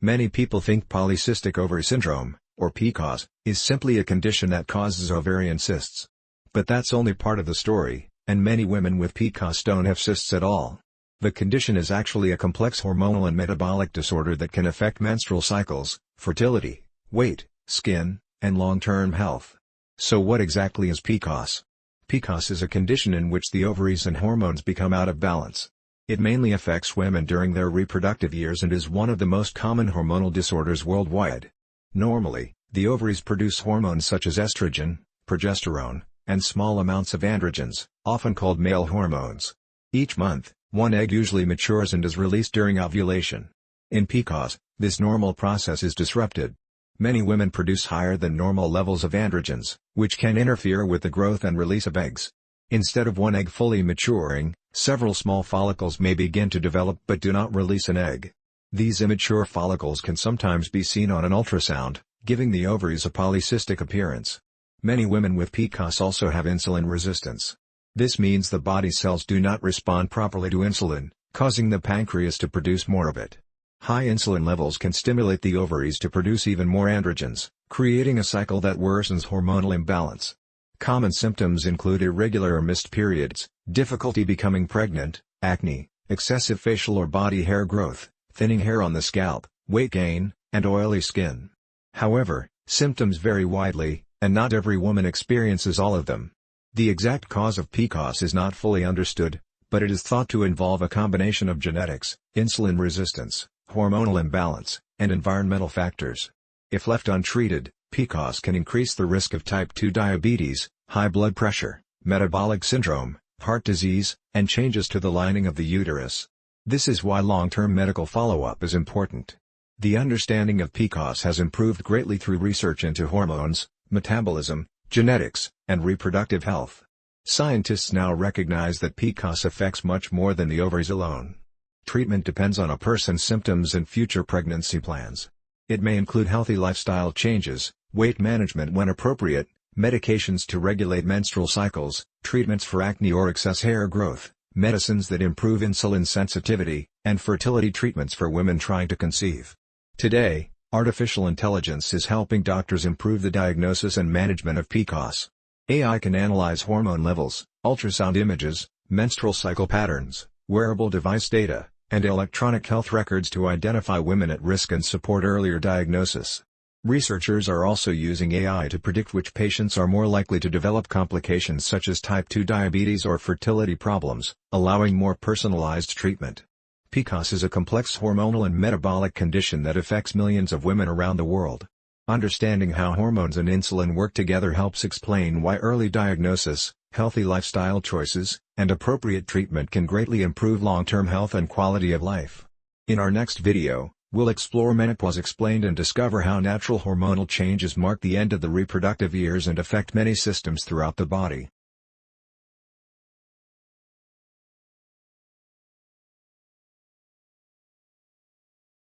Many people think polycystic ovary syndrome, or PCOS, is simply a condition that causes ovarian cysts. But that's only part of the story, and many women with PCOS don't have cysts at all. The condition is actually a complex hormonal and metabolic disorder that can affect menstrual cycles, fertility, weight, skin, and long-term health. So what exactly is PCOS? PCOS is a condition in which the ovaries and hormones become out of balance. It mainly affects women during their reproductive years and is one of the most common hormonal disorders worldwide. Normally, the ovaries produce hormones such as estrogen, progesterone, and small amounts of androgens, often called male hormones. Each month, one egg usually matures and is released during ovulation. In PCOS, this normal process is disrupted. Many women produce higher than normal levels of androgens, which can interfere with the growth and release of eggs. Instead of one egg fully maturing, several small follicles may begin to develop but do not release an egg. These immature follicles can sometimes be seen on an ultrasound, giving the ovaries a polycystic appearance. Many women with PCOS also have insulin resistance. This means the body cells do not respond properly to insulin, causing the pancreas to produce more of it. High insulin levels can stimulate the ovaries to produce even more androgens, creating a cycle that worsens hormonal imbalance. Common symptoms include irregular or missed periods, difficulty becoming pregnant, acne, excessive facial or body hair growth, thinning hair on the scalp, weight gain, and oily skin. However, symptoms vary widely, and not every woman experiences all of them. The exact cause of PCOS is not fully understood, but it is thought to involve a combination of genetics, insulin resistance, hormonal imbalance, and environmental factors. If left untreated, PCOS can increase the risk of type 2 diabetes, high blood pressure, metabolic syndrome, heart disease, and changes to the lining of the uterus. This is why long-term medical follow-up is important. The understanding of PCOS has improved greatly through research into hormones, metabolism, genetics, and reproductive health. Scientists now recognize that PCOS affects much more than the ovaries alone. Treatment depends on a person's symptoms and future pregnancy plans. It may include healthy lifestyle changes, weight management when appropriate, medications to regulate menstrual cycles, treatments for acne or excess hair growth, medicines that improve insulin sensitivity, and fertility treatments for women trying to conceive. Today, artificial intelligence is helping doctors improve the diagnosis and management of PCOS. AI can analyze hormone levels, ultrasound images, menstrual cycle patterns, wearable device data, and electronic health records to identify women at risk and support earlier diagnosis. Researchers are also using AI to predict which patients are more likely to develop complications such as type 2 diabetes or fertility problems, allowing more personalized treatment. PCOS is a complex hormonal and metabolic condition that affects millions of women around the world. Understanding how hormones and insulin work together helps explain why early diagnosis, healthy lifestyle choices, and appropriate treatment can greatly improve long-term health and quality of life. In our next video, we'll explore menopause explained and discover how natural hormonal changes mark the end of the reproductive years and affect many systems throughout the body.